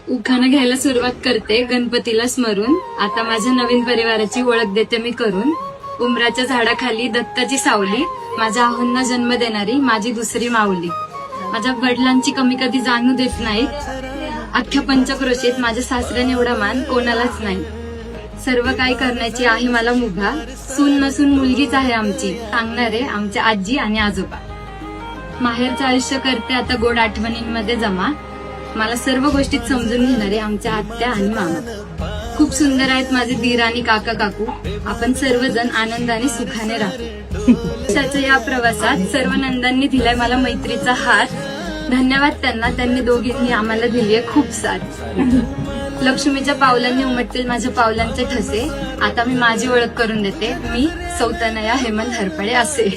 उखाणं घ्यायला सुरुवात करते गणपतीला स्मरून. आता माझ्या नवीन परिवाराची ओळख देते मी करून. उमराच्या झाडाखाली दत्ताची सावली, माझ्या आहोंना जन्म देणारी माझी दुसरी माऊली. माझ्या वडिलांची कमी कधी जाणू देत नाही. अख्ख्या पंचक्रोशीत माझ्या सासऱ्याने एवढा मान कोणालाच नाही. सर्व काही करण्याची आहे मला मुभा, सून नसून मुलगीच आहे आमची, सांगणारे आमचे आजी आणि आजोबा. माहेरचं आयुष्य करते आता गोड आठवणींमध्ये जमा, मला सर्व गोष्टीत समजून घेणारे आमच्या आत्या आणि मामा. खूप सुंदर आहेत माझे दीर आणि काका काकू, आपण सर्वजण आनंदाने सुखाने राहू. या प्रवासात सर्व नंदांनी दिलाय मला मैत्रीचा हात. धन्यवाद त्यांना, त्यांनी दोघींनी आम्हाला दिलीय खूप साथ. लक्ष्मीच्या पावलांनी उमटतील माझ्या पावलांचे ठसे. आता मी माझी ओळख करून देते, मी सौतनया हेमंत हरपडे असे.